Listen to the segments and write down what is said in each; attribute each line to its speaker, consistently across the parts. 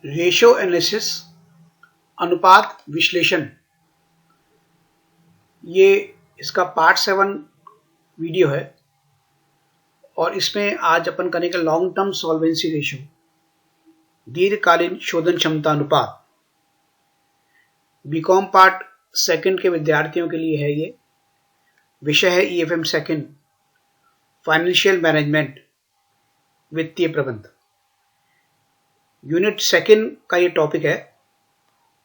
Speaker 1: Ratio analysis, अनुपात विश्लेषण, ये इसका पार्ट 7 वीडियो है और इसमें आज अपन करेंगे लॉन्ग टर्म सॉल्वेंसी रेशियो, दीर्घकालीन शोधन क्षमता अनुपात। बीकॉम पार्ट 2 के विद्यार्थियों के लिए है। ये विषय है EFM सेकंड, फाइनेंशियल मैनेजमेंट, वित्तीय प्रबंध। यूनिट 2 का ये टॉपिक है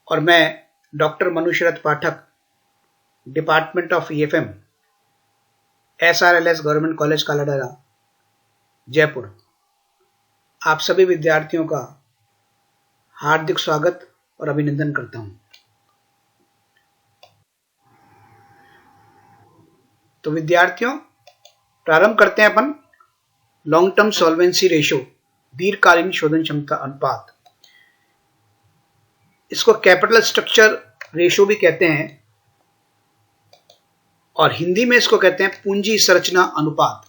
Speaker 1: और मैं doctor Manu Sharad Pathak, department of EFM, SRLS Government College Kaladala, Jaipur, आप सभी विद्यार्थियों का हार्दिक स्वागत और अभिनंदन करता हूं। तो विद्यार्थियों, प्रारंभ करते हैं अपन लॉन्ग टर्म सॉल्वेंसी रेशियो, दीर्घकालीन शोधन क्षमता अनुपात। इसको कैपिटल स्ट्रक्चर रेशियो भी कहते हैं और हिंदी में इसको कहते हैं पूंजी संरचना अनुपात।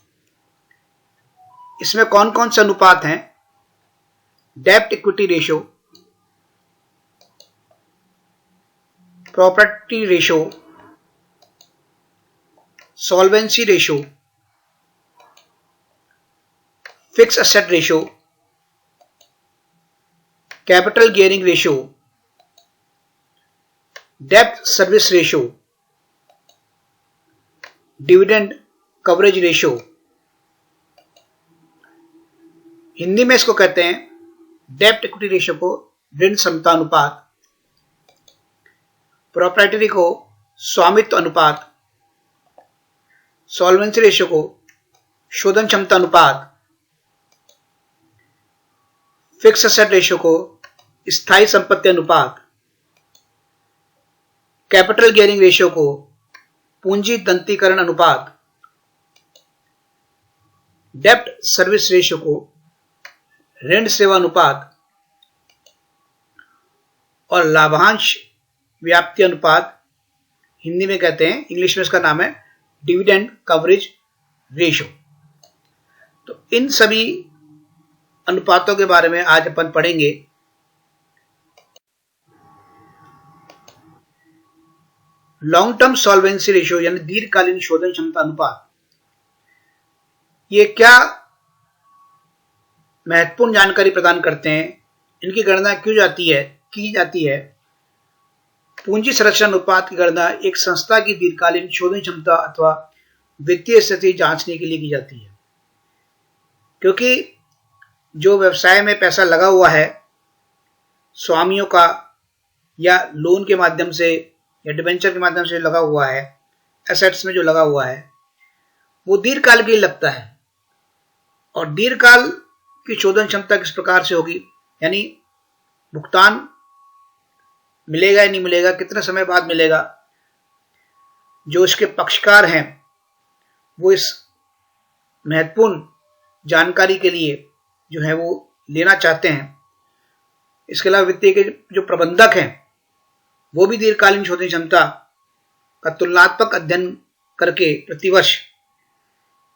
Speaker 1: इसमें कौन कौन से अनुपात हैं? डेब्ट equity ratio, property ratio, solvency ratio, fix asset ratio, capital gearing ratio, डेब्ट service ratio, dividend coverage ratio. Hindi में इसको कहते हैं डेब्ट इक्विटी रेशियो को ऋण क्षमता अनुपात, प्रॉपर्टी को स्वामित्व अनुपात, सॉल्वेंसी रेशियो को शोधन क्षमता अनुपात, फिक्स एसेट रेशियो को स्थायी संपत्ति अनुपात, कैपिटल गियरिंग रेशियो को पूंजी दंतीकरण अनुपात, डेब्ट सर्विस रेशियो को ऋण सेवा अनुपात और लाभांश व्याप्ति अनुपात, हिंदी में कहते हैं, इंग्लिश में इसका नाम है डिविडेंड कवरेज रेशियो। तो इन सभी अनुपातों के बारे में आज अपन पढ़ेंगे। लॉन्ग टर्म सॉल्वेंसी रेशियो यानी दीर्घकालीन शोधन क्षमता अनुपात, ये क्या महत्वपूर्ण जानकारी प्रदान करते हैं, इनकी गणना की जाती है। पूंजी संरचना अनुपात की गणना एक संस्था की दीर्घकालीन शोधन क्षमता अथवा वित्तीय स्थिति जांचने के लिए की जाती है, क्योंकि जो व्यवसाय में पैसा लगा हुआ है स्वामियों का या लोन के माध्यम से या डिबेंचर के माध्यम से लगा हुआ है, एसेट्स में जो लगा हुआ है वो दीर्घकाल के लिए लगता है। और दीर्घकाल की शोधन क्षमता किस प्रकार से होगी, यानी भुगतान मिलेगा या नहीं मिलेगा, कितने समय बाद मिलेगा, जो इसके पक्षकार हैं वो इस महत्वपूर्ण जानकारी के लिए जो है वो लेना चाहते हैं। इसके अलावा वित्तीय के जो प्रबंधक हैं वो भी दीर्घकालीन शोधन क्षमता का तुलनात्मक अध्ययन करके प्रतिवर्ष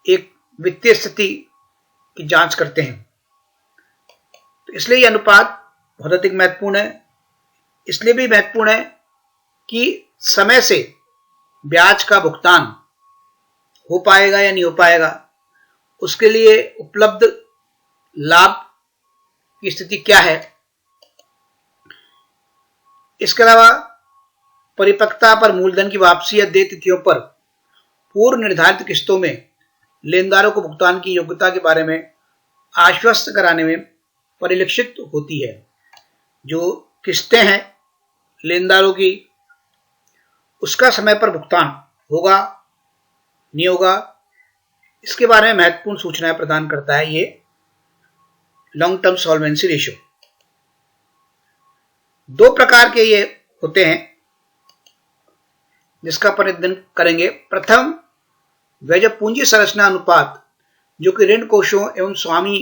Speaker 1: एक वित्तीय स्थिति की जांच करते हैं। तो इसलिए यह अनुपात बहुत अधिक महत्वपूर्ण है। इसलिए भी महत्वपूर्ण है कि समय से ब्याज का भुगतान हो पाएगा या नहीं हो पाएगा, उसके लिए उपलब्ध लाभ की स्थिति क्या है। इसके अलावा परिपक्वता पर मूलधन की वापसी या देय तिथियों पर पूर्व निर्धारित किस्तों में लेनदारों को भुगतान की योग्यता के बारे में आश्वस्त कराने में परिलक्षित होती है। जो किस्तें हैं लेनदारों की, उसका समय पर भुगतान होगा नहीं होगा, इसके बारे में महत्वपूर्ण सूचनाएं प्रदान करता है ये लॉन्ग टर्म सॉल्वेंसी रेशियो। 2 प्रकार के ये होते हैं जिसका अपन अध्ययन करेंगे। प्रथम, वह जो पूंजी संरचना अनुपात जो कि ऋण कोषों एवं स्वामी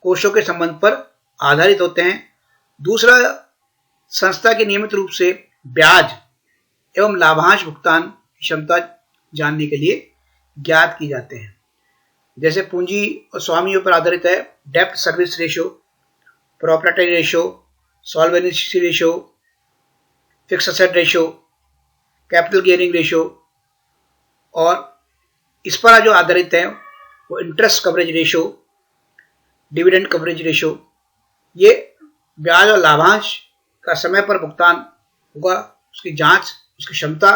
Speaker 1: कोषों के संबंध पर आधारित होते हैं। दूसरा, संस्था की नियमित रूप से ब्याज एवं लाभांश भुगतान क्षमता जानने के लिए ज्ञात की जाते हैं। जैसे पूंजी और स्वामियों पर आधारित है डेब्ट service ratio, property ratio, solvency ratio, fix asset ratio, capital gearing ratio, और इस पर जो आधारित है वो interest coverage ratio, dividend coverage ratio. ये ब्याज और लाभांश का समय पर भुगतान होगा, उसकी जांच, उसकी क्षमता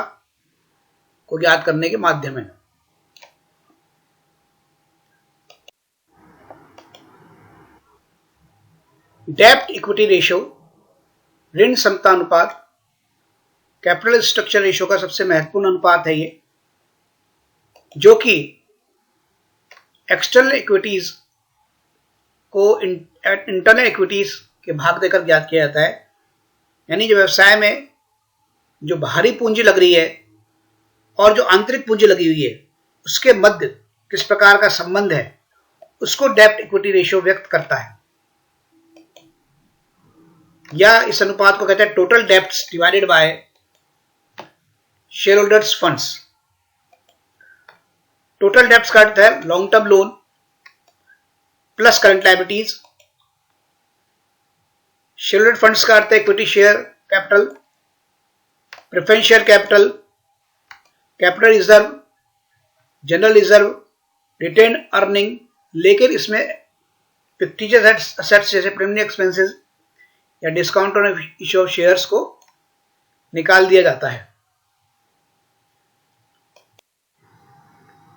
Speaker 1: को ज्ञात करने के माध्यम है। डेब्ट इक्विटी रेशियो, ऋण क्षमता अनुपात, कैपिटल स्ट्रक्चर रेशियो का सबसे महत्वपूर्ण अनुपात है ये, जो कि एक्सटर्नल इक्विटीज को इंटरनल इक्विटीज के भाग देकर ज्ञात किया जाता है। यानी जो व्यवसाय में जो बाहरी पूंजी लग रही है और जो आंतरिक पूंजी लगी हुई है उसके मध्य किस प्रकार का संबंध है, उसको डेब्ट इक्विटी रेशियो व्यक्त करता है। या इस अनुपात को कहते हैं total debts divided by share holders funds. Total debts का अर्थ है long term loan plus current liabilities. Share holder funds का अर्थ है equity share capital, preference share capital, capital reserve, general reserve, retain earning. लेकिन इसमें फिक्टिशियस असेट्स जैसे premium expenses या discount on issue of shares को निकाल दिया जाता है।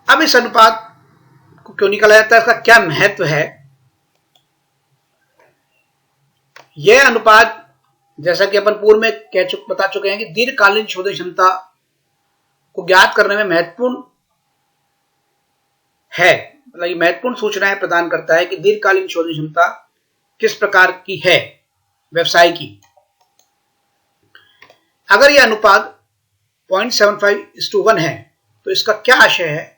Speaker 1: अब इस अनुपात को क्यों निकाला जाता है, इसका क्या महत्व है? यह अनुपात जैसा कि अपन पूर्व में बता चुके हैं कि दीर्घकालीन शोधन क्षमता को ज्ञात करने में महत्वपूर्ण है। मतलब ये महत्वपूर्ण सूचनाएं प्रदान करता है कि दीर्घकालीन शोधन क्षमता किस प्रकार की है व्यवसाय की। अगर यह अनुपात 0.75:1 है तो इसका क्या आशय है?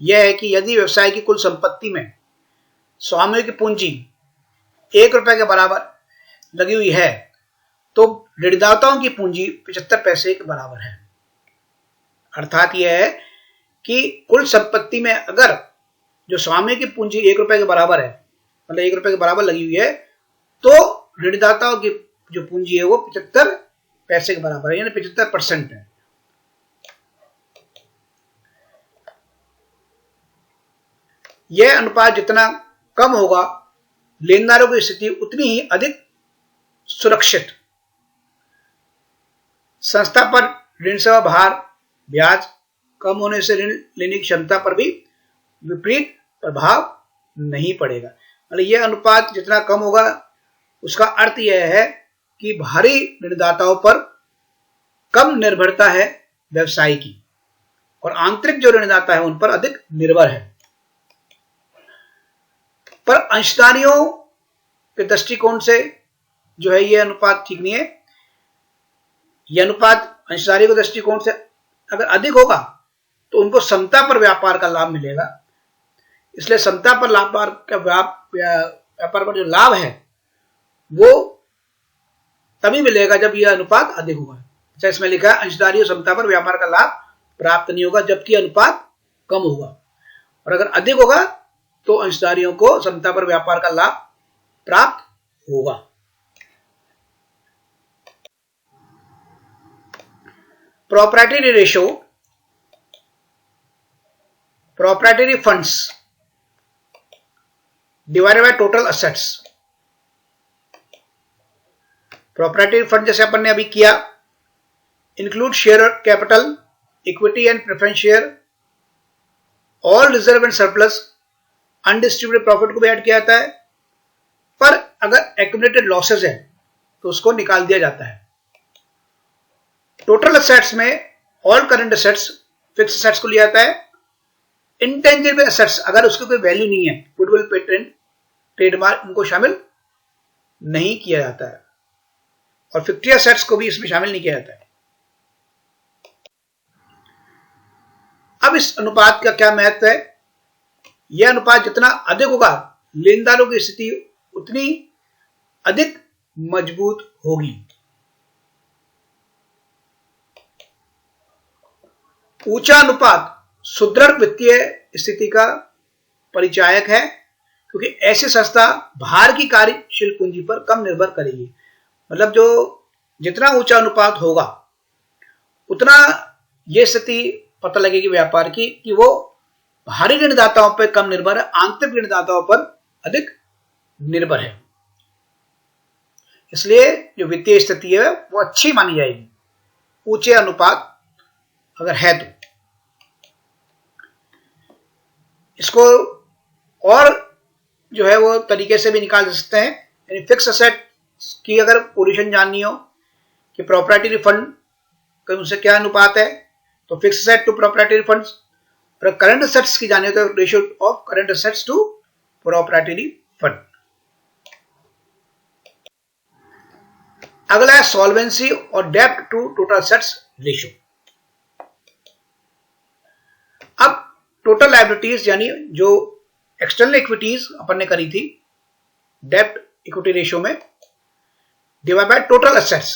Speaker 1: यह है कि यदि व्यवसाय की कुल संपत्ति में स्वामियों की पूंजी 1 रुपए के बराबर लगी हुई है तो ऋणदाताओं की पूंजी 75 पैसे के बराबर है। अर्थात यह है कि कुल संपत्ति में अगर जो स्वामी की पूंजी 1 रुपए के बराबर है, मतलब 1 रुपए के बराबर लगी हुई है, तो ऋणदाताओं की जो पूंजी है वो 75 पैसे के बराबर है, यानी 75% है। यह अनुपात जितना कम होगा, लेनदारों की स्थिति उतनी ही अधिक सुरक्षित, संस्था पर ऋण सेवा भार, ब्याज कम होने से ऋण लेने की क्षमता पर भी विपरीत प्रभाव नहीं पड़ेगा। मतलब यह अनुपात जितना कम होगा उसका अर्थ यह है कि बाहरी ऋणदाताओं पर कम निर्भरता है व्यवसाय की और आंतरिक जो ऋणदाता है उन पर अधिक निर्भर है। पर अंशदारियों के दृष्टिकोण से जो है यह अनुपात ठीक नहीं है। यह अनुपात अंशदारियों के दृष्टिकोण से अगर अधिक होगा तो उनको समता पर व्यापार का लाभ मिलेगा। इसलिए समता पर व्यापार पर जो लाभ है वो तभी मिलेगा जब यह अनुपात अधिक होगा। अच्छा, इसमें लिखा है अंशदारियों समता पर व्यापार का लाभ प्राप्त नहीं होगा जबकि अनुपात कम होगा, और अगर अधिक होगा तो अंशदारियों को समता पर व्यापार का लाभ प्राप्त होगा। Proprietary ratio, proprietary funds divided by total assets. Proprietary fund जैसे अपन ने अभी किया, include share capital, equity and preference share, all reserve and surplus, undistributed profit को भी ऐड किया जाता है। पर अगर एक्यूमुलेटेड लॉसेस है तो उसको निकाल दिया जाता है। टोटल असेट्स में all current assets, fix assets को लिया जाता है। इंटेंजिबल असेट्स अगर उसकी कोई वैल्यू नहीं है, गुडविल, पेटेंट, ट्रेडमार्क, उनको शामिल नहीं किया जाता है, और फिक्टिव असेट्स को भी इसमें शामिल नहीं किया जाता है। अब इस अनुपात का क्या महत्व है? यह अनुपात जितना अधिक होगा, लेनदारों की स्थिति उतनी अधिक मजबूत होगी। ऊंचा अनुपात सुदृढ़ वित्तीय स्थिति का परिचायक है, क्योंकि ऐसी संस्था बाहर की कार्यशील पूंजी पर कम निर्भर करेगी। मतलब जो जितना ऊंचा अनुपात होगा उतना ये स्थिति पता लगेगी व्यापार की कि वो बाहरी ऋणदाताओं पर कम निर्भर है, आंतरिक ऋणदाताओं पर अधिक निर्भर है। इसलिए जो वित्तीय स्थिति है वो अच्छी मानी जाएगी ऊंचे अनुपात अगर है तो। इसको और जो है वो तरीके से भी निकाल सकते हैं, यानी फिक्स असेट की अगर पोजीशन जाननी हो कि प्रोप्राइटरी फंड का उनसे क्या अनुपात है तो fix asset to proprietary funds, और करंट असेट्स की जानी हो तो ratio of current assets to proprietary fund. अगला है सॉल्वेंसी और डेब्ट टू टोटल असेट्स रेशियो। अब टोटल लायबिलिटीज यानी जो एक्सटर्नल इक्विटीज अपन ने करी थी डेब्ट इक्विटी रेशियो में डिवाइड बाय टोटल असेट्स,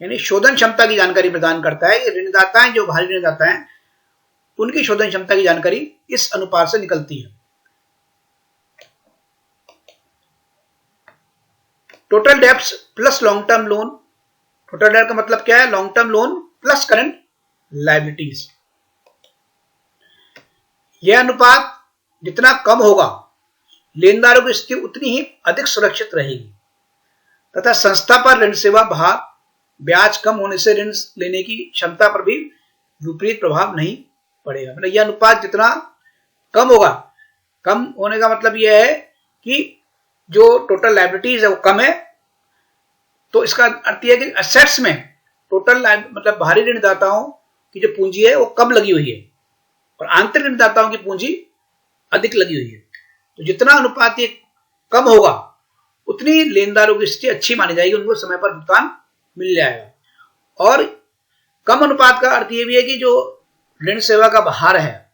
Speaker 1: यानी शोधन क्षमता की जानकारी प्रदान करता है। ये ऋणदाता जो बाहरी ऋणदाता हैं उनकी शोधन क्षमता की जानकारी इस अनुपात से निकलती है। Total debts plus long term loan, total डेब्ट का मतलब क्या है, long term loan plus current liabilities. यह अनुपात जितना कम होगा लेनदारों की स्थिति उतनी ही अधिक सुरक्षित रहेगी तथा संस्था पर ऋण सेवा भार ब्याज कम होने से ऋण लेने की क्षमता पर भी विपरीत प्रभाव नहीं पड़ेगा। मतलब यह अनुपात जितना कम होगा, कम होने का मतलब यह है कि जो टोटल लायबिलिटीज है वो कम है, तो इसका अर्थ यह है कि असेट्स में टोटल मतलब बाहरी ऋणदाताओं की जो पूंजी है वो कम लगी हुई है और आंतरिक ऋणदाताओं की पूंजी अधिक लगी हुई है। तो जितना अनुपात ये कम होगा उतनी लेनदारों की स्थिति अच्छी मानी जाएगी, उनको समय पर भुगतान मिल जाएगा। और कम अनुपात का अर्थ यह भी है कि जो ऋण सेवा का भार है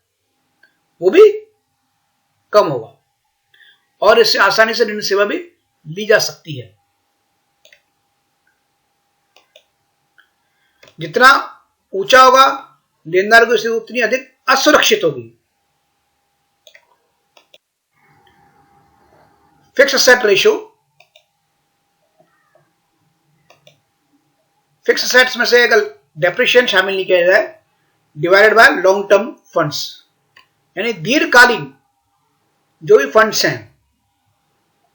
Speaker 1: वो भी कम होगा और इससे आसानी से ऋण सेवा भी ली जा सकती है। जितना ऊंचा होगा लेनदारों की स्थिति उतनी अधिक असुरक्षित होगी। Fix asset ratio, fix assets में से अगर डेप्रिशिएशन शामिल नहीं किया जाए divided by long term funds, यानी दीर्घकालीन जो भी फंड्स हैं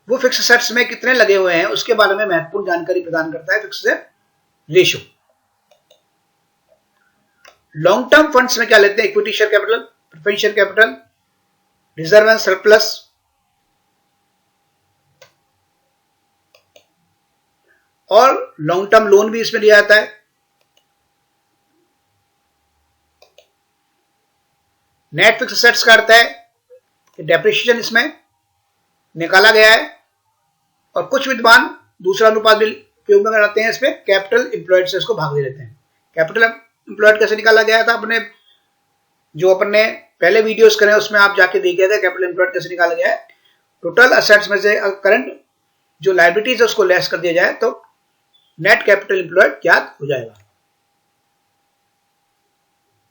Speaker 1: वो फिक्स असेट्स में कितने लगे हुए हैं उसके बारे में महत्वपूर्ण जानकारी प्रदान करता है fix asset ratio. Long term funds में क्या लेते हैं, equity share capital, preference share capital, reserve and surplus, और लॉन्ग टर्म लोन भी इसमें लिया जाता है। नेट फिक्स असेट्स का अर्थ है कि डेप्रिसिएशन इसमें निकाला गया है और कुछ विद्वान दूसरा अनुपात भी उपयोग में लाते हैं, इसमें कैपिटल एम्प्लॉयड से इसको भाग दे देते हैं। कैपिटल एम्प्लॉयड कैसे निकाला गया था, अपने जो अपन ने पहले वीडियोस करे उसमें आप जाके देखिए थे कैपिटल एम्प्लॉयड कैसे निकाला गया है। टोटल असेट्स में से करंट जो लायबिलिटीज है उसको लेस कर दिया जाए तो नेट कैपिटल एम्प्लॉयड ज्ञात हो जाएगा।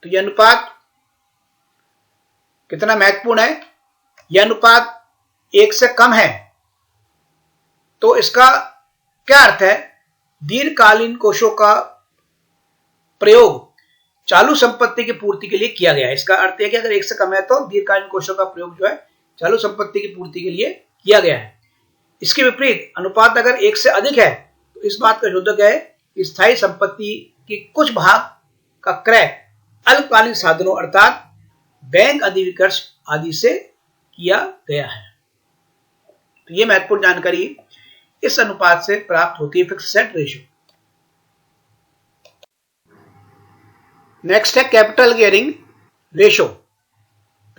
Speaker 1: तो यह अनुपात कितना महत्वपूर्ण है, यह अनुपात 1 से कम है तो इसका क्या अर्थ है, दीर्घकालीन कोषों का प्रयोग चालू संपत्ति की पूर्ति के लिए किया गया है। इसका अर्थ है कि अगर 1 से कम है तो दीर्घकालीन कोषों का प्रयोग जो है चालू संपत्ति की पूर्ति के लिए किया गया है। इसके विपरीत अनुपात अगर 1 से अधिक है तो इस बात का द्योतक है कि स्थायी संपत्ति की कुछ भाग का क्रय अल्पकालीन साधनों अर्थात बैंक अधिविकर्ष आदि से किया गया है। तो यह महत्वपूर्ण जानकारी इस अनुपात से प्राप्त होती है फिक्स असेट रेशियो। नेक्स्ट है कैपिटल गियरिंग रेशियो,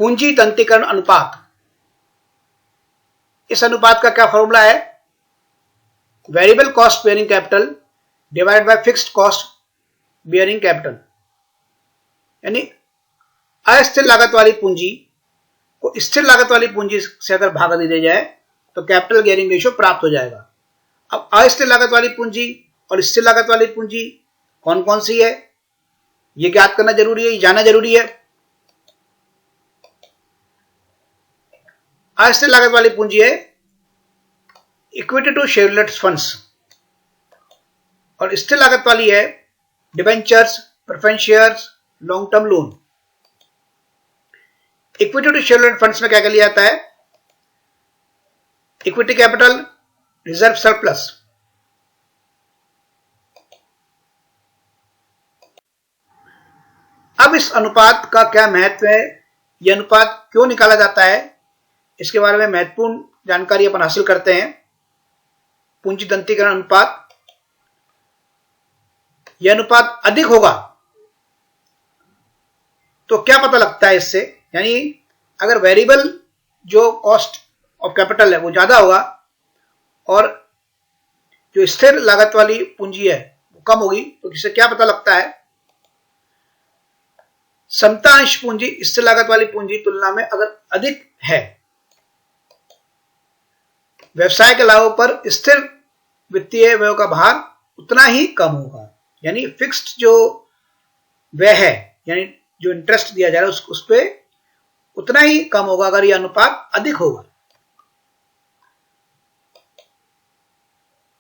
Speaker 1: पूंजी तंत्रीकरण अनुपात। इस अनुपात का क्या फॉर्मूला है, variable cost bearing capital divide by fixed cost bearing capital, यानी अस्थिर लागत वाली पूंजी को स्थिर लागत वाली पूंजी से अगर भाग दे दिया जाए तो कैपिटल गियरिंग रेशियो प्राप्त हो जाएगा। अब अस्थिर लागत वाली पूंजी और स्थिर लागत वाली पूंजी कौन कौन सी है ये ज्ञात करना जरूरी है, ये जानना जरूरी है। अस्थिर लागत वाली पूंजी है इक्विटी टू शेयरहोल्डर्स फंड्स, और स्थिर लागत वाली है debentures, preference shares, long term loan. Equity to shareholder funds में क्या लिया जाता है? Equity capital, reserve surplus. अब इस अनुपात का क्या महत्व है, यह अनुपात क्यों निकाला जाता है, इसके बारे में महत्वपूर्ण जानकारी अपन हासिल करते हैं। पूंजी दंतीकरण अनुपात, यह अनुपात अधिक होगा तो क्या पता लगता है इससे, यानी अगर वेरिएबल जो कॉस्ट ऑफ कैपिटल है वो ज्यादा होगा और जो स्थिर लागत वाली पूंजी है वो कम होगी, तो इससे क्या पता लगता है? समता अंश पूंजी स्थिर लागत वाली पूंजी तुलना में अगर अधिक है, व्यवसाय के लाभों पर स्थिर वित्तीय व्यय का भार उतना ही कम होगा। यानी फिक्स्ड जो व्यय है, यानी जो इंटरेस्ट दिया जा रहा है उस पे उतना ही कम होगा अगर यह अनुपात अधिक होगा।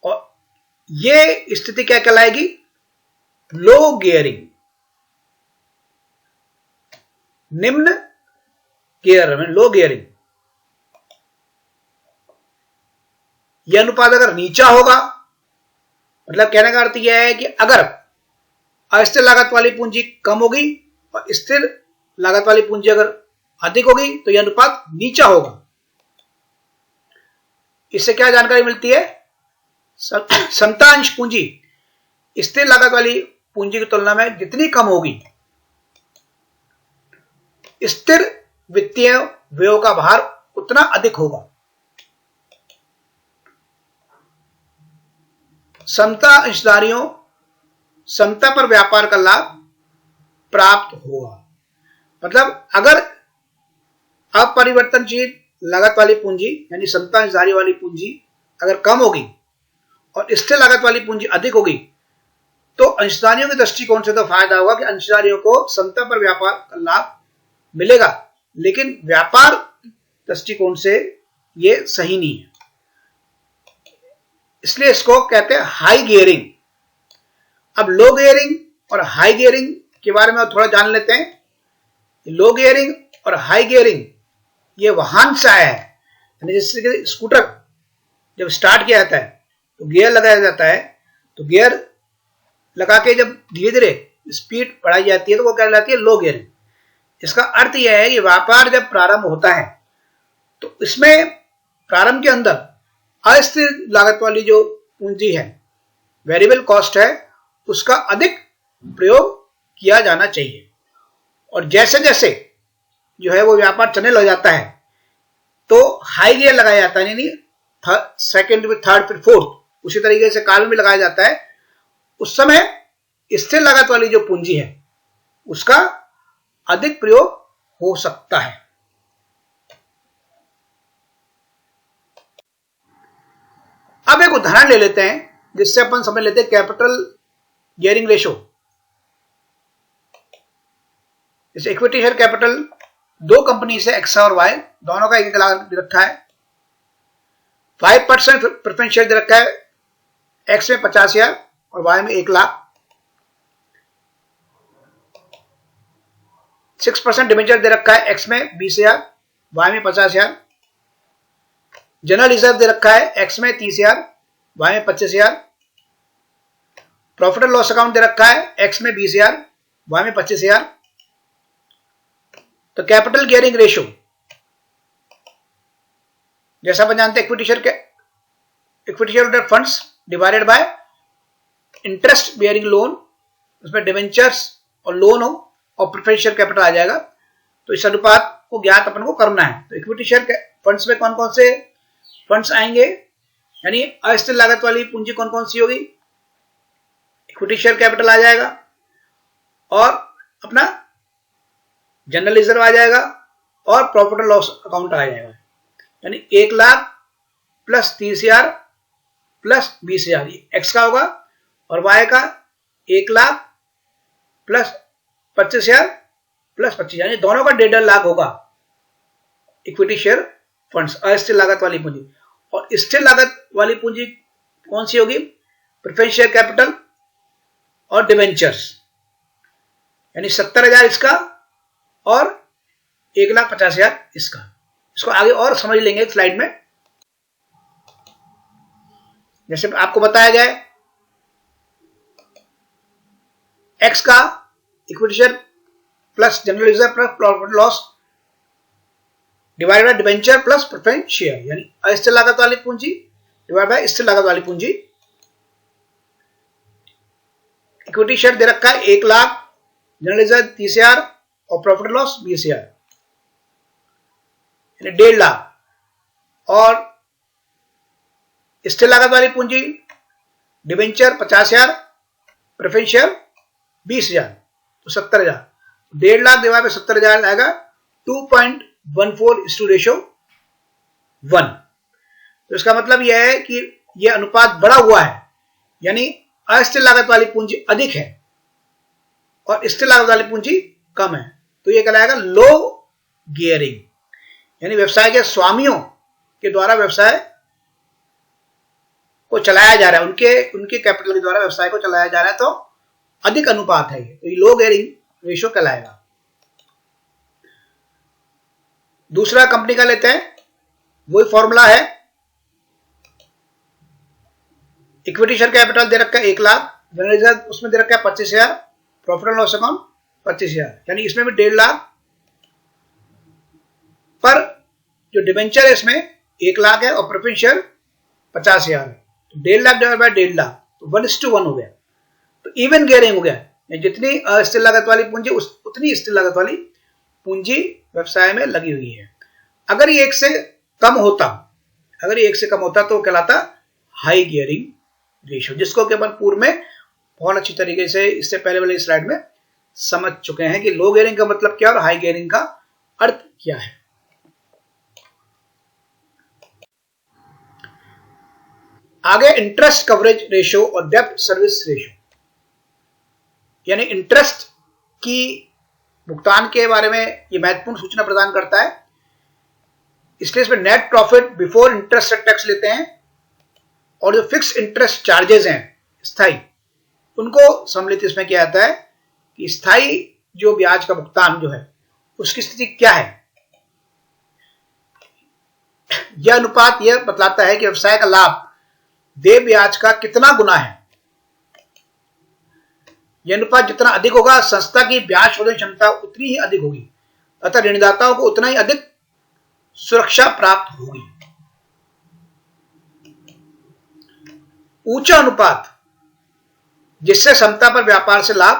Speaker 1: और ये स्थिति क्या कहलाएगी? लो गियरिंग, निम्न गियर में लो गियरिंग। यह अनुपात अगर नीचा होगा, मतलब कहने का अर्थ यह है कि अगर अस्थिर लागत वाली पूंजी कम होगी और स्थिर लागत वाली पूंजी अगर अधिक होगी तो यह अनुपात नीचा होगा। इससे क्या जानकारी मिलती है? समता अंश पूंजी स्थिर लागत वाली पूंजी की तुलना में जितनी कम होगी, स्थिर वित्तीय व्ययों का भार उतना अधिक होगा। समता अंशधारियों समता पर व्यापार का लाभ प्राप्त होगा। मतलब अगर अपरिवर्तनशील लागत वाली पूंजी यानी समता अंशधारी वाली पूंजी अगर कम होगी और स्थिर लागत वाली पूंजी अधिक होगी, तो अंशधारियों के दृष्टिकोण से तो फायदा होगा कि अंशधारियों को समता पर व्यापार का लाभ मिलेगा, लेकिन व्यापार दृष्टिकोण से यह सही नहीं है। इसलिए इसको कहते हैं हाई गियरिंग। अब लो गियरिंग और हाई गियरिंग के बारे में थोड़ा जान लेते हैं। लो गियरिंग और हाई गियरिंग ये वाहन से आया है, यानी जैसे कि स्कूटर जब स्टार्ट किया जाता है तो गियर लगाया जाता है, तो गियर लगा के जब धीरे धीरे स्पीड बढ़ाई जाती है तो वो क्या कहलाती है? लो गियरिंग। इसका अर्थ यह है कि व्यापार जब प्रारंभ होता है तो इसमें प्रारंभ के अंदर अस्थिर लागत वाली जो पूंजी है, वेरिएबल कॉस्ट है, उसका अधिक प्रयोग किया जाना चाहिए। और जैसे जैसे जो है वो व्यापार चलने लग जाता है तो हाई गियर लगाया जाता है, यानी सेकंड फिर थर्ड फिर फोर्थ, उसी तरीके से काल में लगाया जाता है। उस समय स्थिर लागत वाली जो पूंजी है उसका अधिक प्रयोग हो सकता है। अब एक उदाहरण ले लेते हैं जिससे अपन समझ लेते हैं कैपिटल गियरिंग रेशो। जैसे इक्विटी शेयर कैपिटल दो कंपनी से एक्सा और वाई दोनों का एक लाख दे रखा है। 5% प्रेफरेंस शेयर दे रखा है, एक्स में 50,000 और वाई में 1 लाख। 6% डिबेंचर दे रखा है, एक्स में 20,000, वाई में 50,000। जनरल रिजर्व दे रखा है, एक्स में 30,000, वाई में 25,000। प्रॉफिट एंड लॉस अकाउंट दे रखा है, एक्स में 20,000, वाई में 25,000। तो कैपिटल गियरिंग रेशो जैसा अपन जानते हैं equity share funds divided by interest bearing loan, उसमें डिवेंचर्स और लोन हो और प्रेफरेंस शेयर कैपिटल आ जाएगा। तो इस अनुपात को ज्ञात अपन को करना है। तो इक्विटी शेयर फंड्स में कौन कौन से फंड्स आएंगे, यानी अस्थिर लागत वाली पूंजी कौन कौन सी होगी? इक्विटी शेयर कैपिटल आ जाएगा और अपना जनरल रिजर्व आ जाएगा और प्रॉफिट एंड लॉस अकाउंट आ जाएगा। यानी 1 लाख प्लस 30,000 प्लस 20,000 एक्स का होगा और वाई का 1 लाख प्लस 25,000 प्लस 25,000, यानी दोनों का 1.5 लाख होगा इक्विटी शेयर फंड्स अस्थिर लागत वाली पूंजी। और स्थिर लागत वाली पूंजी कौन सी होगी? प्रेफरेंस शेयर कैपिटल और डिवेंचर्स, यानी 70,000 इसका और 1,50,000 इसका। इसको आगे और समझ लेंगे एक स्लाइड में। जैसे आपको बताया गया है, एक्स का equity share plus general reserve plus profit loss divide by debenture plus preference share, यानी अस्थिर लागत वाली पूंजी डिवाइड बाय स्थिर लागत वाली पूंजी। इक्विटी शेयर दे रखा है 1,00,000, जनरल रिजर्व 30,000 और प्रॉफिट लॉस 20,000, यानी 1,50,000। और स्थिर लागत वाली पूंजी डिवेंचर 50,000, प्रेफरेंस शेयर 20,000, तो 70,000। 1,50,000 डिवाइड बाय 70,000 आएगा 2.14:1। तो इसका मतलब यह है कि यह अनुपात बढ़ा हुआ है, यानी अस्थिर लागत वाली पूंजी अधिक है और स्थिर लागत वाली पूंजी कम है। तो यह कहलाएगा लो गियरिंग, यानी व्यवसाय के स्वामियों के द्वारा व्यवसाय को चलाया जा रहा है, उनके कैपिटल के द्वारा व्यवसाय को चलाया जा रहा है, तो अधिक अनुपात है ये, तो ये लो गियरिंग रेशियो कहलाएगा। दूसरा कंपनी का लेते हैं, वही फॉर्मूला है। इक्विटी शेयर कैपिटल दे रखा है 1,00,000, जनरल रिजर्व उसमें दे रखा है 25,000, प्रॉफिट एंड लॉस अकाउंट 25,000, यानी इसमें भी 1,50,000। पर जो डिवेंचर है इसमें 1,00,000 है और प्रेफरेंस शेयर 50,000 है, तो 1,50,000 डिवाइड बाय 1,50,000, तो 1:1 हो गया। तो इवन गियरिंग हो गया, जितनी अस्थिर लागत वाली पूंजी उतनी स्थिर लागत वाली पूंजी व्यवसाय में लगी हुई है। अगर ये 1 से कम होता तो कहलाता हाई गियरिंग रेशियो, जिसको कि अपन पूर्व में बहुत अच्छी तरीके से इससे पहले वाले स्लाइड में समझ चुके हैं कि लो गियरिंग का मतलब क्या और हाई गियरिंग का अर्थ क्या है। आगे इंटरेस्ट कवरेज रेशियो और डेब्ट सर्विस रेशियो, यानी इंटरेस्ट की भुगतान के बारे में यह महत्वपूर्ण सूचना प्रदान करता है। इसलिए इसमें net profit before interest tax लेते हैं, और जो फिक्स इंटरेस्ट चार्जेस हैं स्थायी, उनको सम्मिलित इसमें किया जाता है कि स्थायी जो ब्याज का भुगतान जो है उसकी स्थिति क्या है। यह अनुपात यह बतलाता है कि व्यवसाय का लाभ देय ब्याज का कितना गुना है। यह अनुपात जितना अधिक होगा, संस्था की ब्याज शोधन क्षमता उतनी ही अधिक होगी, अतः ऋणदाताओं को उतना ही अधिक सुरक्षा प्राप्त होगी। ऊंचा अनुपात जिससे समता पर व्यापार से लाभ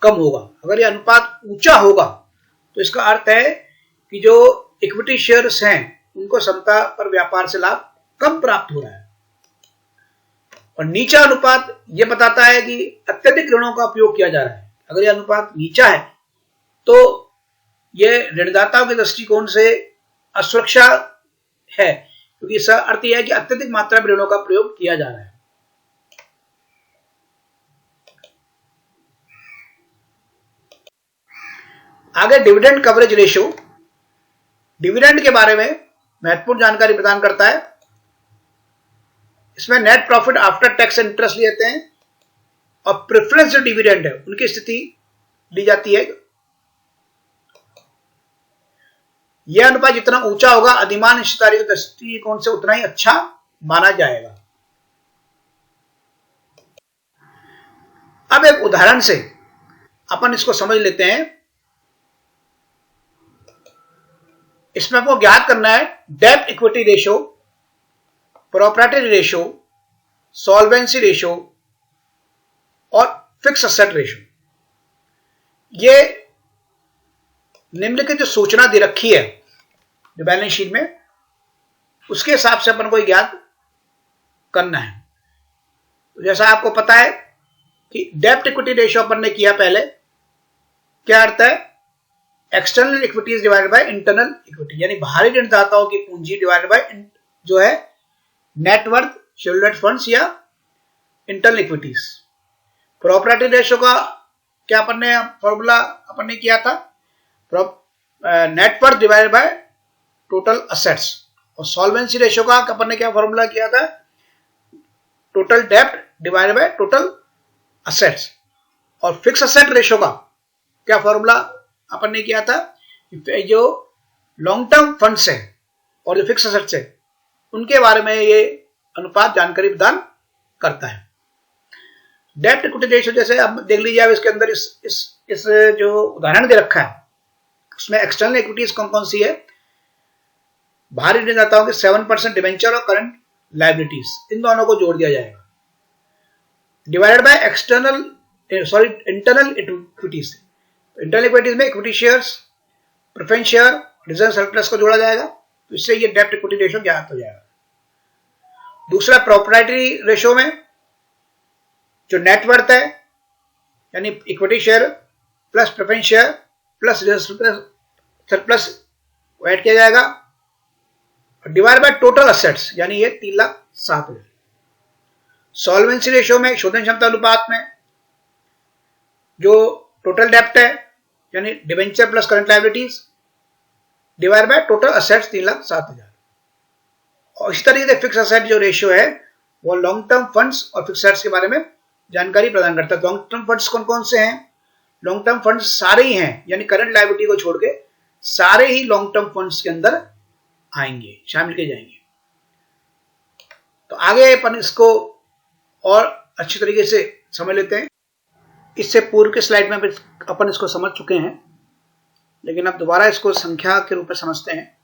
Speaker 1: कम होगा। अगर यह अनुपात ऊंचा होगा तो इसका अर्थ है कि जो इक्विटी शेयर्स हैं उनको समता पर व्यापार से लाभ कम प्राप्त हो रहा है। और नीचा अनुपात यह बताता है कि अत्यधिक ऋणों का उपयोग किया जा रहा है। अगर यह अनुपात नीचा है तो यह ऋणदाताओं के दृष्टिकोण से असुरक्षा है, क्योंकि इसका अर्थ यह है कि अत्यधिक मात्रा में ऋणों का प्रयोग किया जा रहा है। आगे डिविडेंड कवरेज रेशियो, डिविडेंड के बारे में महत्वपूर्ण जानकारी प्रदान करता है। इसमें net profit after tax interest लेते हैं और प्रेफरेंस जो डिविडेंड है उनकी स्थिति ली जाती है। यह अनुपात जितना ऊंचा होगा, अधिमान हिस्सेदारी के दृष्टिकोण से उतना ही अच्छा माना जाएगा। अब एक उदाहरण से अपन इसको समझ लेते हैं। इसमें आपको ज्ञात करना है डेब्ट equity ratio, property ratio, solvency ratio और फिक्स एसेट रेशियो। ये निम्नलिखित जो सूचना दे रखी है जो बैलेंस शीट में, उसके हिसाब से अपन को ज्ञात करना है। तो जैसा आपको पता है कि डेब्ट इक्विटी रेशियो अपन ने किया पहले, क्या अर्थ है? External equities divided by internal equity, यानी बाहरी ऋणदाताओं की पूंजी डिवाइडेड बाय जो है नेटवर्थ, शेयरहोल्डर फंड्स या इंटरनल इक्विटीज। प्रॉपर्टी रेशियो का क्या अपन ने फॉर्मूला अपन ने किया था, net worth divided by total assets. और सॉल्वेंसी रेशियो का अपन ने क्या फॉर्मूला किया था, टोटल डेब्ट डिवाइडेड बाय टोटल असेट्स। और फिक्स असेट रेशो का क्या फॉर्मूला अपन ने किया था, जो लॉन्ग टर्म फंड्स है और जो फिक्स असेट्स है उनके बारे में ये अनुपात जानकारी प्रदान करता है। डेब्ट इक्विटी रेशियो जैसे अब देख लीजिए, अब इसके अंदर इस जो उदाहरण दे रखा है उसमें एक्सटर्नल इक्विटीज कौन कौन सी है, बाहरी ऋणदाताओं के 7% डिवेंचर और करंट लायबिलिटीज, इन दोनों को जोड़ दिया जाएगा, divided by internal equities. Internal equities में equity shares, preference share, reserve surplus को जोड़ा जाएगा, तो इससे ये डेब्ट इक्विटी रेशियो ज्ञात हो जाएगा। दूसरा प्रोप्राइटरी रेशियो में जो नेटवर्थ है, यानी equity share plus preference share plus reserve surplus add किया जाएगा, डिवाइड बाय टोटल असेट्स, यानी ये 3,07,000। सॉल्वेंसी रेशियो में शोधन क्षमता अनुपात में जो टोटल डेप्ट है, यानी debenture plus current liabilities, divide by total assets 3,07,000। और इसी तरीके से फिक्स असेट जो रेशियो है वो लॉन्ग टर्म फंड्स और फिक्स असेट्स के बारे में जानकारी प्रदान करता है। लॉन्ग टर्म फंड्स कौन कौन से हैं? लॉन्ग टर्म फंड्स सारे ही हैं, यानी करंट लायबिलिटी को छोड़ के सारे ही लॉन्ग टर्म फंड्स के अंदर आएंगे, शामिल किए जाएंगे। तो आगे अपन इसको और अच्छी तरीके से समझ लेते हैं। इससे पूर्व के स्लाइड में अपन इसको समझ चुके हैं, लेकिन अब दोबारा इसको संख्या के रूप में समझते हैं।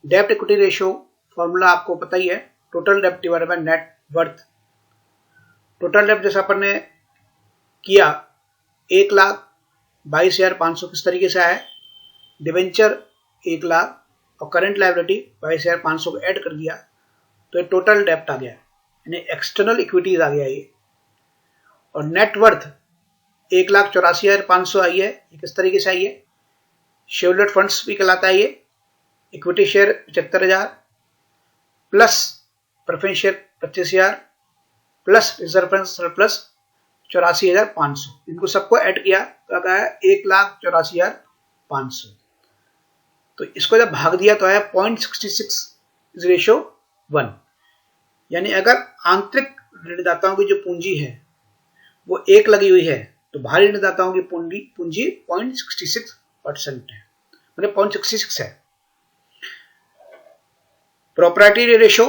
Speaker 1: डेब्ट इक्विटी रेशियो फॉर्मूला आपको पता ही है, टोटल डेब्ट divided by net worth. Total डेब्ट जैसा अपन ने किया 1,22,500 किस तरीके से आया, डिवेंचर 1 लाख और करंट लायबिलिटी 22,500 को ऐड कर दिया तो ये टोटल डेब्ट आ गया, यानी एक्सटर्नल इक्विटीज आ गया ये। और नेटवर्थ 1,84,500 आई है, ये किस तरीके से आई है, शेयरहोल्डर फंड्स भी कहलाता है ये। Equity share 75,000 plus preference share 25,000 plus reserve surplus 84,500, इनको सबको ऐड किया तो आया 1,84,500। तो इसको जब भाग दिया तो आया 0.66:1, यानी अगर आंतरिक ऋणदाताओं की जो पूंजी है वो 1 लगी हुई है तो बाहरी ऋणदाताओं की पूंजी 0.66% है, मतलब 0.66 है। Proprietary ratio,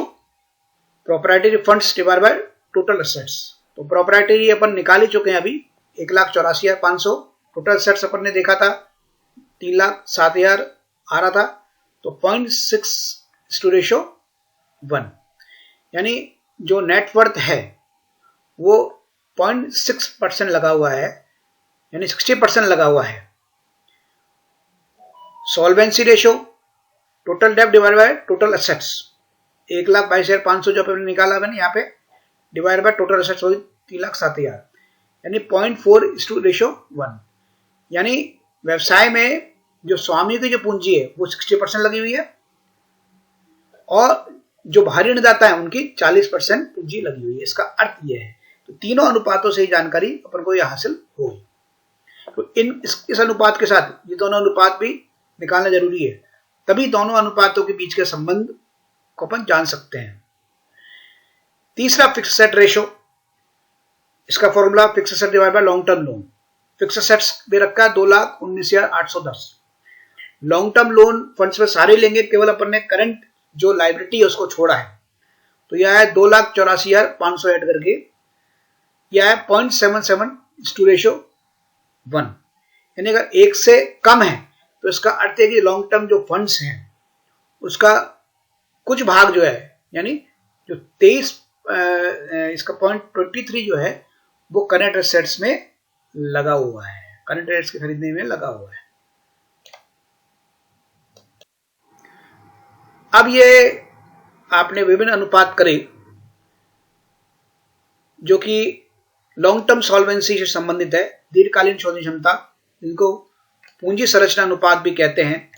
Speaker 1: proprietary funds divided by total assets. तो प्रोप्राइटरी अपन निकाल ही चुके हैं अभी, 1,84,500। टोटल असेट्स अपन ने देखा था 3,07,000 आ रहा था, तो 0.6:1, यानी जो नेटवर्थ है वो 0.6% लगा हुआ है, यानी 60% लगा हुआ है। सॉल्वेंसी रेशियो, टोटल डेब्ट डिवाइड बाय टोटल असेट्स, 1,22,500 जो हमने निकाला मैंने यहाँ पे, डिवाइड बाय टोटल असेट्स होगी 3,07,000, यानी 0.4:1, यानी व्यवसाय में जो स्वामी की जो पूंजी है वो 60% लगी हुई है और जो बाहरी ऋणदाता है उनकी 40% पूंजी लगी हुई है। इसका अर्थ यह है, तो तीनों अनुपातों से ही जानकारी अपन को यह हासिल होगी। तो इस अनुपात के साथ ये दोनों अनुपात भी निकालना जरूरी है, तभी दोनों अनुपातों के बीच के संबंध को अपन जान सकते हैं। तीसरा फिक्स असेट रेशियो, इसका formula fix asset divide by long term loan. Fix assets दे रखा है 2,19,810। लॉन्ग टर्म लोन फंड्स में सारे लेंगे, केवल अपन ने करंट जो लायबिलिटी है उसको छोड़ा है, तो यह है 2,84,500 ऐड करके यह है 0.77:1, यानी अगर 1 से कम है तो इसका अर्थ है कि लॉन्ग टर्म जो फंड्स हैं उसका कुछ भाग जो है, यानी जो 23 इसका 0.23 जो है वो करंट एसेट्स में लगा हुआ है, करंट एसेट्स के खरीदने में लगा हुआ है। अब ये आपने विभिन्न अनुपात करे जो कि लॉन्ग टर्म सॉल्वेंसी से संबंधित है, दीर्घकालीन शोधन क्षमता, इनको पूंजी संरचना अनुपात भी कहते हैं,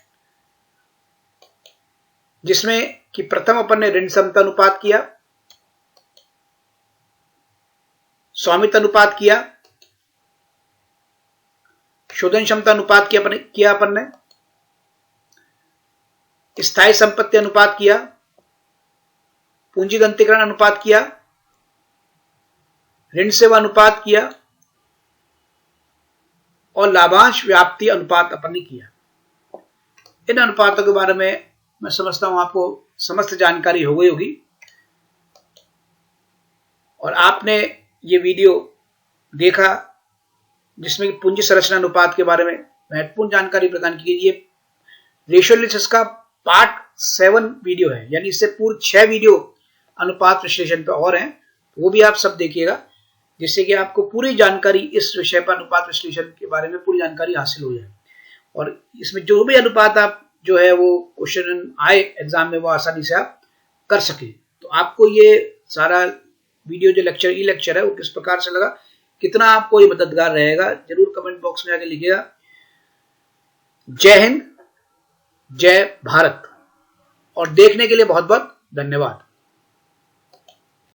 Speaker 1: जिसमें कि प्रथम अपन ने ऋण क्षमता अनुपात किया, स्वामित्व अनुपात किया, शोधन क्षमता अनुपात किया अपन ने, स्थायी संपत्ति अनुपात किया, पूंजीगंतीकरण अनुपात किया, ऋण सेवा अनुपात किया और लाभांश व्याप्ति अनुपात अपन ने किया। इन अनुपातों के बारे में मैं समझता हूं आपको समस्त जानकारी हो गई होगी और आपने ये वीडियो देखा जिसमें पूंजी संरचना अनुपात के बारे में महत्वपूर्ण जानकारी प्रदान की गई। ये रेशियो एनालिसिस का पार्ट 7 वीडियो है, यानी इससे पूर्व 6 वीडियो अनुपात विश्लेषण पे और हैं, वो भी आप सब देखिएगा जिससे कि आपको पूरी जानकारी इस विषय पर अनुपात विश्लेषण के बारे में पूरी जानकारी हासिल हो जाए और इसमें जो भी अनुपात आप जो है वो क्वेश्चन आए एग्जाम में वो आसानी से आप कर सके। तो आपको ये सारा वीडियो जो लेक्चर ई लेक्चर है वो किस प्रकार से लगा, कितना आपको ये मददगार रहेगा, जरूर कमेंट बॉक्स में आके लिखिएगा। जय हिंद, जय भारत और देखने के लिए बहुत बहुत धन्यवाद।